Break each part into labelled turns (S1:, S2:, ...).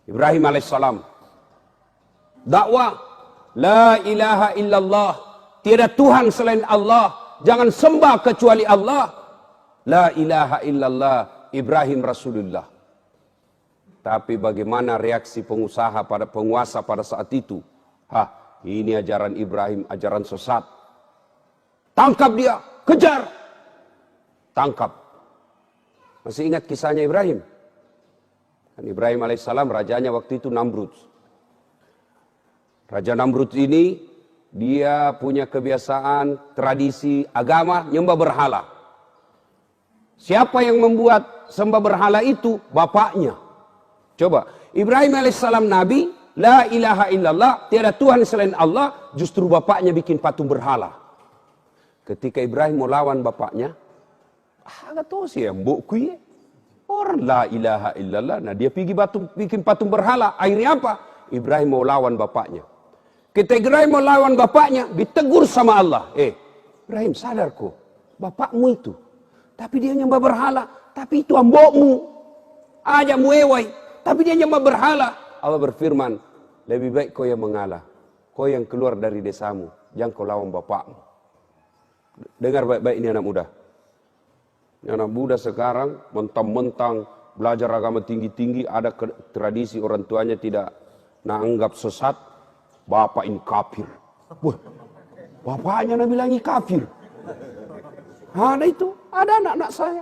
S1: Ibrahim alaihissalam. Dakwah. La ilaha illallah. Tiada Tuhan selain Allah. Jangan sembah kecuali Allah. La ilaha illallah. Ibrahim Rasulullah. Tapi bagaimana reaksi pengusaha pada penguasa pada saat itu? Ini ajaran Ibrahim, ajaran sesat. Tangkap dia, kejar. Tangkap. Masih ingat kisahnya Ibrahim? Ibrahim alaihissalam rajanya waktu itu Namrud. Raja Namrud ini dia punya kebiasaan, tradisi, agama nyembah berhala. Siapa yang membuat sembah berhala itu? Bapaknya. Coba, Ibrahim alaihissalam nabi, la ilaha illallah, tiada Tuhan selain Allah, justru bapaknya bikin patung berhala. Ketika Ibrahim mau lawan bapaknya, agak tahu sih yang mbokku ya. Orang la ilaha illallah, nah dia pergi bikin patung berhala. Akhirnya apa? Ibrahim mau lawan bapaknya. Ketika Ibrahim mau lawan bapaknya, ditegur sama Allah. Ibrahim sadar kok, bapakmu itu. Tapi dia nyembah berhala. Tapi itu ambokmu. Aja muewai. Tapi dia nyembah berhala. Allah berfirman, lebih baik kau yang mengalah. Kau yang keluar dari desamu. Jangan kau lawan bapakmu. Dengar baik-baik ini anak muda. Ini anak muda sekarang mentang-mentang belajar agama tinggi-tinggi. Ada tradisi orang tuanya tidak anggap sesat. Bapak ini kafir. Wah, bapaknya bilangi kafir. Ada itu, ada anak-anak saya.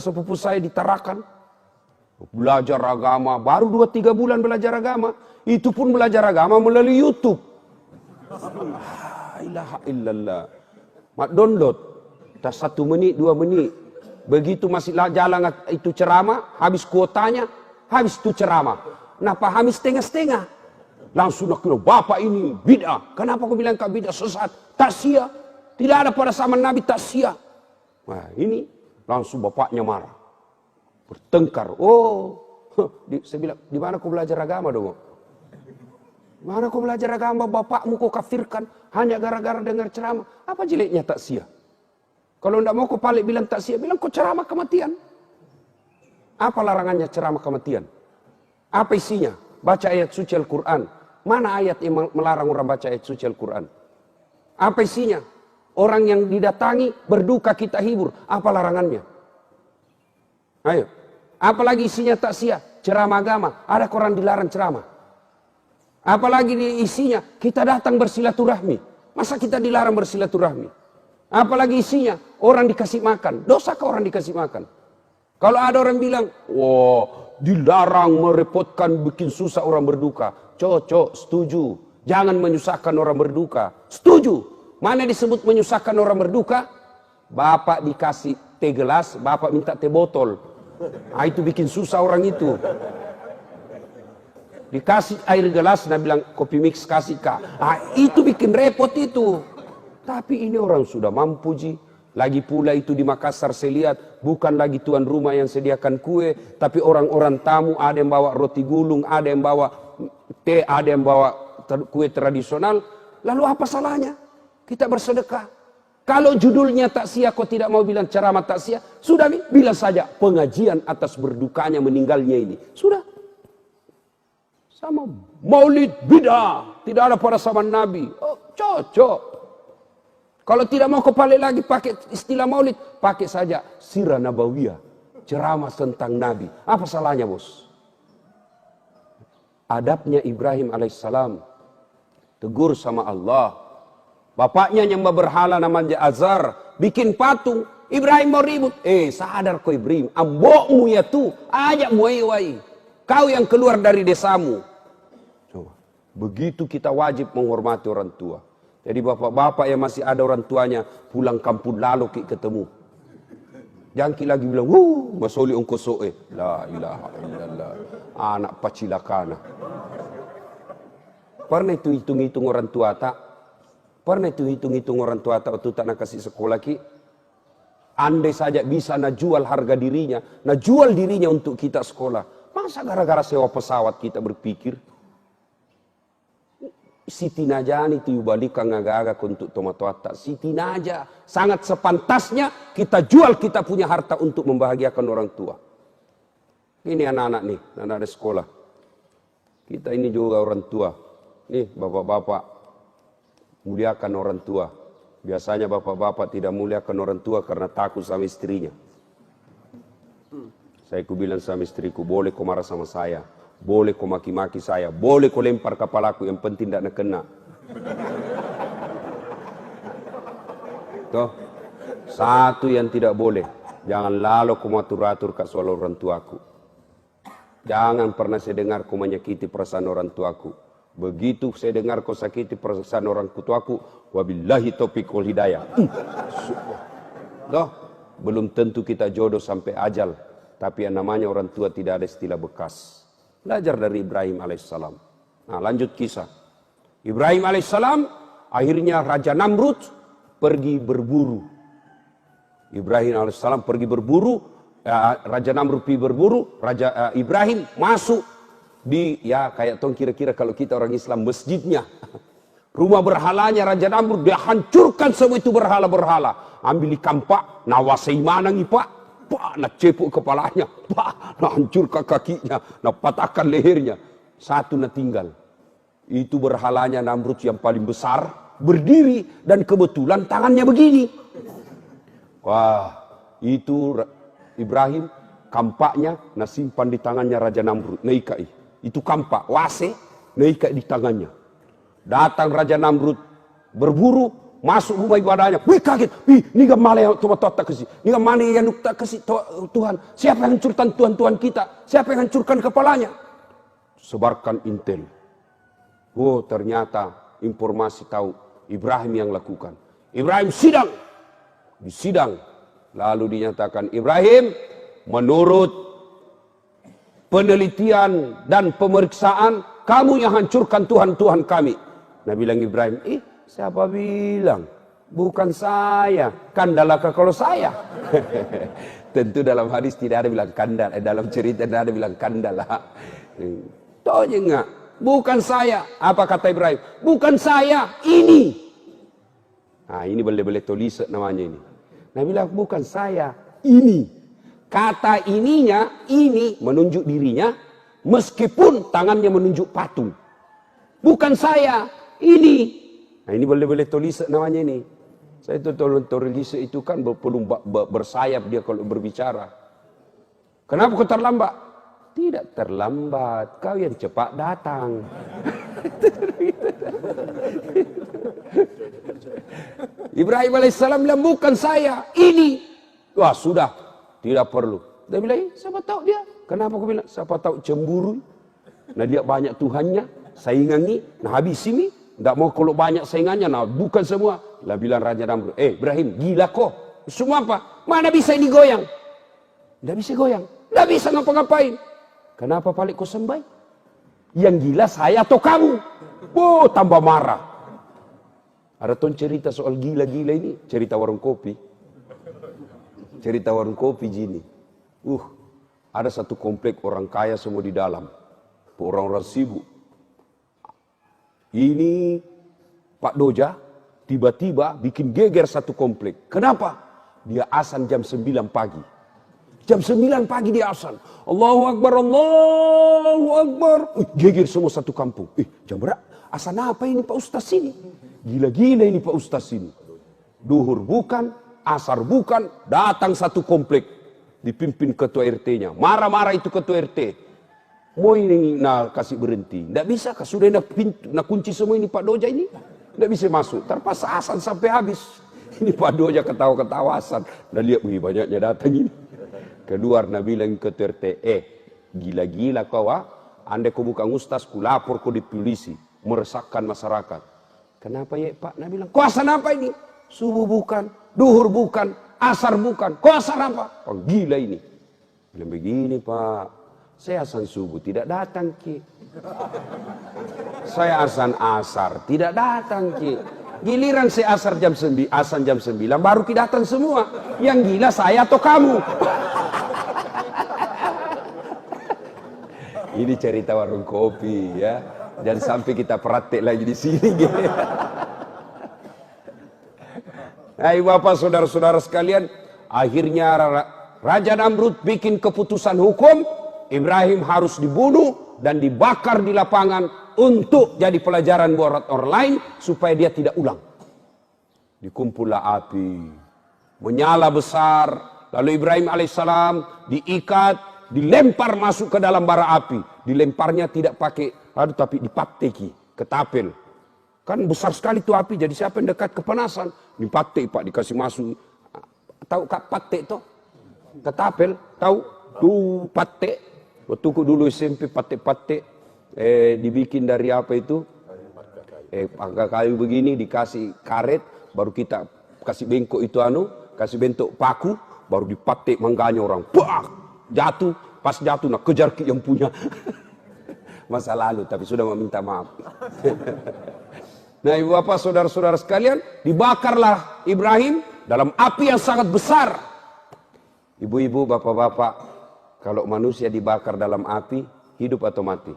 S1: Sepupu saya di Tarakan. Belajar agama, baru 2-3 bulan belajar agama. Itu pun belajar agama melalui YouTube. La ilaha illallah. Mak download. Tak 1 menit, 2 menit. Begitu masih jalan itu ceramah, habis kuotanya, habis itu ceramah. Kenapa habis setengah-setengah? Langsung nak kira, bapak ini bid'ah. Kenapa kau bilang kau bid'ah sesat? Tak sia. Tidak ada pada zaman Nabi tak sia. Nah ini langsung bapaknya marah. Bertengkar. Saya bilang, di mana kau belajar agama dong? Di mana kau belajar agama? Bapakmu kau kafirkan hanya gara-gara dengar ceramah. Apa jeleknya tak sia? Kalau tidak mau kau balik bilang tak sia, bilang kau ceramah kematian. Apa larangannya ceramah kematian? Apa isinya? Baca ayat suci Al-Quran. Mana ayat yang melarang orang baca ayat suci Al-Quran? Apa isinya? Orang yang didatangi berduka kita hibur. Apa larangannya? Ayo. Apalagi isinya tak sia? Ceramah agama. Ada orang dilarang ceramah. Apalagi isinya? Kita datang bersilaturahmi. Masa kita dilarang bersilaturahmi? Apalagi isinya? Orang dikasih makan. Dosakah orang dikasih makan? Kalau ada orang bilang, dilarang merepotkan, bikin susah orang berduka. Cocok, setuju. Jangan menyusahkan orang berduka. Setuju. Mana disebut menyusahkan orang berduka? Bapak dikasih teh gelas, bapak minta teh botol. Itu bikin susah orang itu. Dikasih air gelas, nah bilang kopi mix kasih kak. Itu bikin repot itu. Tapi ini orang sudah mampu ji. Lagi pula itu di Makassar saya lihat, bukan lagi tuan rumah yang sediakan kue, tapi orang-orang tamu, ada yang bawa roti gulung, ada yang bawa teh, ada yang bawa kue tradisional. Lalu apa salahnya? Kita bersedekah. Kalau judulnya tak sia, kau tidak mau bilang ceramah tak sia, sudah bilang saja pengajian atas berdukanya meninggalnya ini. Sudah. Sama maulid bid'ah, tidak ada pada zaman Nabi. Cocok. Kalau tidak mau kepalik lagi pakai istilah maulid, pakai saja sirah nabawiyah, ceramah tentang Nabi. Apa salahnya bos? Adabnya Ibrahim alaihissalam, tegur sama Allah. Bapaknya nyembah berhala namanya Azar, bikin patung. Ibrahim mau ribut. Sadar kau Ibrahim, ambokmu ya tuh, ajak muai. Kau yang keluar dari desamu. Coba. Begitu kita wajib menghormati orang tua. Jadi bapak-bapak yang masih ada orang tuanya pulang kampung lalu ketemu. Jangan lagi bilang, masoli ongko soe. La ilaha illallah. Anak pacilakana. Pernah itu hitung-hitung orang tua tak? Pernah itu hitung-hitung orang tua tak waktu tak nak kasih sekolah ki? Andai saja bisa nak jual harga dirinya, nak jual dirinya untuk kita sekolah. Masa gara-gara sewa pesawat kita berpikir? Siti Najani itu balikan agak-agak untuk tomat-tomat. Siti Naja sangat sepantasnya kita jual kita punya harta untuk membahagiakan orang tua. Ini anak-anak nih, anak-anak sekolah. Kita ini juga orang tua. Nih bapak-bapak, muliakan orang tua. Biasanya bapak-bapak tidak muliakan orang tua karena takut sama istrinya. Saya bilang sama istriku, boleh kau marah sama saya, boleh kau maki-maki saya, boleh kau lempar kepalaku, yang penting tidak kena. Toh, satu yang tidak boleh, jangan lalu kau atur-atur ke soal orang tuaku. Jangan pernah saya dengar kau menyakiti perasaan orang tuaku. Begitu saya dengar kau sakiti perasaan orang tuaku, wabillahi taufiq wal hidayah. Toh, belum tentu kita jodoh sampai ajal, tapi yang namanya orang tua tidak ada istilah bekas. Belajar dari Ibrahim alaihissalam. Nah, lanjut kisah. Ibrahim alaihissalam, akhirnya Raja Namrud pergi berburu. Ibrahim alaihissalam pergi berburu, Raja Namrud pergi berburu, Raja Ibrahim masuk di, ya kayak tong kira-kira kalau kita orang Islam, masjidnya. Rumah berhalanya Raja Namrud, dia hancurkan semua itu berhala-berhala. Ambil kampak, nawasai manang pak, nak cepuk kepalanya, nak hancurkan kakinya, nak patahkan lehernya. Satu nak tinggal. Itu berhalanya Namrud yang paling besar, berdiri dan kebetulan tangannya begini. Wah, itu Ibrahim kampaknya nak simpan di tangannya Raja Namrud, naikai. Itu kampak wase, naikai di tangannya. Datang Raja Namrud berburu, masuk rumah ibadahnya. Wih kaget, wih ini gamale yang tak kasih, ini gamale yang tak kasih Tuhan. Siapa yang hancurkan Tuhan kita? Siapa yang hancurkan kepalanya? Sebarkan intel. Oh ternyata informasi tahu Ibrahim yang lakukan. Ibrahim sidang, disidang, lalu dinyatakan Ibrahim menurut penelitian dan pemeriksaan kamu yang hancurkan Tuhan kami. Nah bilang Ibrahim, siapa bilang? Bukan saya. Kandalakah kalau saya? Tentu dalam hadis tidak ada bilang kandal. Dalam cerita tidak ada bilang kandala. Taunya enggak. Bukan saya. Apa kata Ibrahim? Bukan saya. Ini. Nah ini boleh-boleh tulis namanya ini. Nah bilang bukan saya. Ini. Kata ininya, ini menunjuk dirinya. Meskipun tangannya menunjuk patung. Bukan saya. Ini. Nah ini boleh-boleh tulis namanya ini. Saya itu tulis itu kan perlu bersayap dia kalau berbicara. Kenapa kau terlambat? Tidak terlambat, kau yang cepat datang. Ibrahim alaihissalam bilang bukan saya, ini. Wah sudah, tidak perlu. Dia bilang, siapa tahu dia? Kenapa kau bilang? Siapa tahu cemburu. Nah dia banyak Tuhannya, saingannya, nah habis ini. Tidak mau kalau banyak saingannya, nah bukan semua. Lah bilang Raja Namrud, Ibrahim gila kok. Semua apa? Mana bisa ini goyang? Tidak bisa goyang, tidak bisa ngapa-ngapain. Kenapa balik kau sembah? Yang gila saya atau kamu? Oh tambah marah. Ada tuh cerita soal gila-gila ini, cerita warung kopi. Cerita warung kopi gini. Ada satu komplek orang kaya semua di dalam. Orang-orang sibuk. Ini Pak Doja tiba-tiba bikin geger satu komplek. Kenapa? Dia azan jam 9 pagi. Jam 9 pagi dia azan. Allahu Akbar, Allahu Akbar. Geger semua satu kampung. Jam berapa? Azan apa ini Pak Ustaz ini? Gila-gila ini Pak Ustaz ini. Duhur bukan, asar bukan, datang satu komplek. Dipimpin ketua RT-nya. Marah-marah itu ketua RT. Mau ini kasih berhenti. Tidak bisa, sudah nak kunci semua ini Pak Doja ini. Tidak bisa masuk. Terpaksa azan sampai habis. Ini Pak Doja ketawa-ketawa azan. Dan lihat, banyaknya datang ini. Keluar Nabi bilang ke RT, gila-gila kau andai kau bukan ustaz, ku lapor kau di polisi. Meresahkan masyarakat. Kenapa ya Pak? Nabi bilang, kau azan apa ini? Subuh bukan, duhur bukan, asar bukan. Kau azan apa? Oh, gila ini. Bilang begini Pak. Saya azan subuh tidak datang Ki. Saya azan asar tidak datang Ki. Giliran saya asar jam 9, azan jam 9 baru Ki datang semua. Yang gila saya atau kamu? Ini cerita warung kopi ya. Dan sampai kita praktek lagi di sini gitu. Hai Bapak saudara-saudara sekalian, akhirnya Raja Namrud bikin keputusan hukum. Ibrahim harus dibunuh dan dibakar di lapangan untuk jadi pelajaran buat orang lain supaya dia tidak ulang. Dikumpullah api, menyala besar, lalu Ibrahim alaihissalam diikat, dilempar masuk ke dalam bara api. Dilemparnya tidak pakai tapi dipateki, ketapel. Kan besar sekali tuh api, jadi siapa yang dekat kepanasan? Dipatek Pak, dikasih masuk. Tahu kak patek tuh? Ketapel, tahu? Tuh patek. Waktu dulu SMP patek-patek. Dibikin dari apa itu? Pangga kayu begini, dikasih karet, baru kita kasih bengkok itu kasih bentuk paku, baru dipatek mangganya orang. Bah! Jatuh, pas jatuh, nah kejar yang punya. Masa lalu, tapi sudah meminta maaf. Nah ibu bapak saudara-saudara sekalian, dibakarlah Ibrahim dalam api yang sangat besar. Ibu-ibu bapak-bapak, kalau manusia dibakar dalam api, hidup atau mati?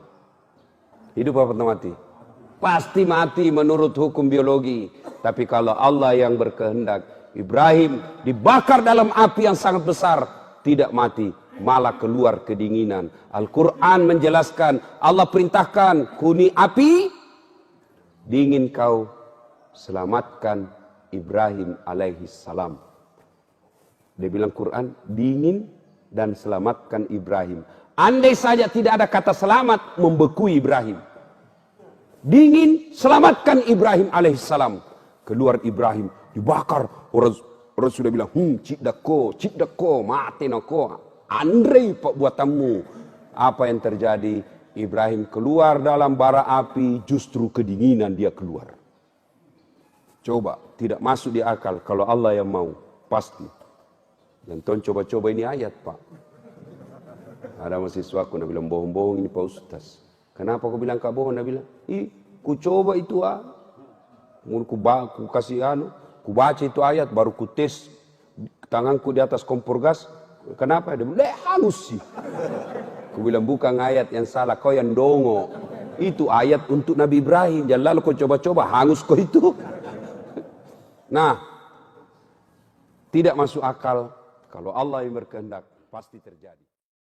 S1: Hidup atau mati? Pasti mati menurut hukum biologi. Tapi kalau Allah yang berkehendak, Ibrahim dibakar dalam api yang sangat besar, tidak mati, malah keluar kedinginan. Al-Quran menjelaskan, Allah perintahkan, kuni api, dingin kau, selamatkan Ibrahim alaihi salam. Dia bilang Quran, dingin dan selamatkan Ibrahim. Andai saja tidak ada kata selamat, membeku Ibrahim. Dingin, selamatkan Ibrahim alaihi salam. Keluar Ibrahim, dibakar. Orang sudah bilang, cik dako, mati nako. Andre pak buatanmu. Apa yang terjadi? Ibrahim keluar dalam bara api, justru kedinginan dia keluar. Coba, tidak masuk di akal. Kalau Allah yang mau, pasti. Yang tuan coba-coba ini ayat Pak. Ada mahasiswa aku, dia bilang bohong-bohong ini Pak Ustaz. Kenapa aku bilang kak bohong? Dia bilang, ku coba itu ku kasih ku baca itu ayat, baru ku tes tanganku di atas kompor gas. Kenapa? Dia bilang, halus sih. Aku bilang bukan ayat yang salah, kau yang dongo. Itu ayat untuk Nabi Ibrahim. Jangan lalu kau coba-coba, hangus kau itu. Nah, tidak masuk akal. Kalau Allah yang berkehendak, pasti terjadi.